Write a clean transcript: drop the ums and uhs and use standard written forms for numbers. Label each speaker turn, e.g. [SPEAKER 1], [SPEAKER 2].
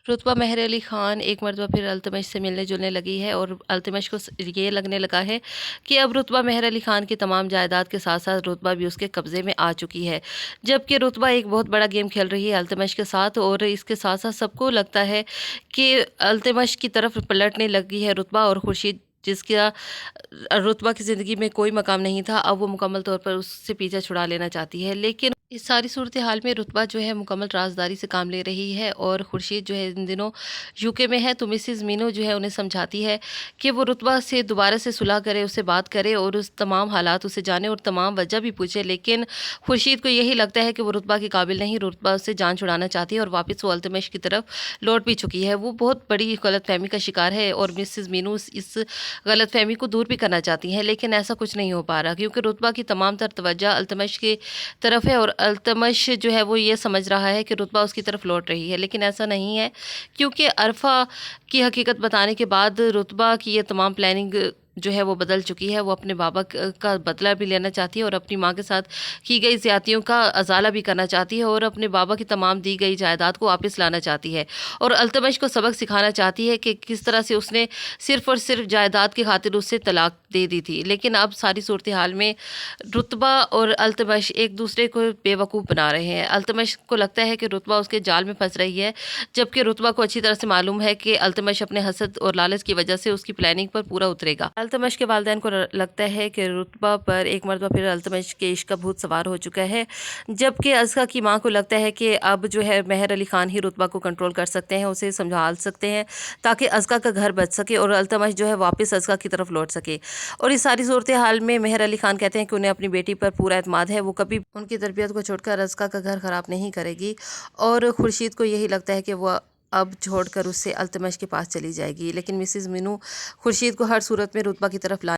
[SPEAKER 1] रुतबा मेहर अली ख़ान एक मरतबा फिर अल्तमश से मिलने जुलने लगी है और अल्तमश को ये लगने लगा है कि अब रुतबा मेहर अली ख़ान की तमाम जायदाद के साथ साथ रुतबा भी उसके कब्ज़े में आ चुकी है। जबकि रुतबा एक बहुत बड़ा गेम खेल रही है अल्तमश के साथ, और इसके साथ साथ सबको लगता है कि अल्तमश की तरफ पलटने लगी है रुतबा, और खुर्शीद जिसका रुतबा की ज़िंदगी में कोई मकाम नहीं था, अब वो मुकम्मल तौर पर उससे पीछा छुड़ा लेना चाहती है। लेकिन इस सारी सूरत हाल में रुतबा जो है मुकम्मल राजदारी से काम ले रही है, और खुर्शीद जो है इन दिनों यूके में है, तो मिसिज़ मीनू जो है उन्हें समझाती है कि वो रुतबा से दोबारा से सुलह करे, उससे बात करे और उस तमाम हालात उसे जाने और तमाम वजह भी पूछे। लेकिन खुर्शीद को यही लगता है कि वो रुतबा के काबिल नहीं, रुतबा उससे जान छुड़ाना चाहती है और वापस वो अल्तमश की तरफ लौट भी चुकी है। वो बहुत बड़ी गलतफ़हमी का शिकार है और मिसिज़ मीनू इस गलतफ़हमी को दूर भी करना चाहती हैं, लेकिन ऐसा कुछ नहीं हो पा रहा क्योंकि रुतबा की तमाम तर तवज्जो अल्तमश की तरफ है, और अल्तमश जो है वो ये समझ रहा है कि रुतबा उसकी तरफ लौट रही है, लेकिन ऐसा नहीं है क्योंकि अरफा की हकीकत बताने के बाद रुतबा की ये तमाम प्लानिंग जो है वो बदल चुकी है। वो अपने बाबा का बदला भी लेना चाहती है और अपनी माँ के साथ की गई ज़्यादतियों का अज़ाला भी करना चाहती है, और अपने बाबा की तमाम दी गई जायदाद को वापस लाना चाहती है, और अल्तमश को सबक सिखाना चाहती है कि किस तरह से उसने सिर्फ़ और सिर्फ जायदाद की खातिर उससे तलाक दे दी थी। लेकिन अब सारी सूरत हाल में रुतबा और अल्तमश एक दूसरे को बेवकूफ़ बना रहे हैं। अल्तमश को लगता है कि रुतबा उसके जाल में फंस रही है, जबकि रुतबा को अच्छी तरह से मालूम है कि अल्तमश अपने हसद और लालच की वजह से उसकी प्लानिंग पर पूरा उतरेगा। अल्तमश के वालिदैन को लगता है कि रुतबा पर एक मरतबा फिर अल्तमश के इश्क का भूत सवार हो चुका है, जबकि अज़का की माँ को लगता है कि अब जो है मेहर अली ख़ान ही रुतबा को कंट्रोल कर सकते हैं, उसे संभाल सकते हैं ताकि अज़का का घर बच सके और अल्तमश जो है वापस अज़का की तरफ लौट सके। और इस सारी सूरत हाल में मेहर अली ख़ान कहते हैं कि उन्हें अपनी बेटी पर पूरा एतमाद है, वो कभी उनकी तरबियत को छोड़कर अज़का का घर ख़राब नहीं करेगी, और खुर्शीद को यही लगता है कि वो अब छोड़कर उससे अल्तमश के पास चली जाएगी। लेकिन मिसिज़ मीनू खुर्शीद को हर सूरत में रुतबा की तरफ ला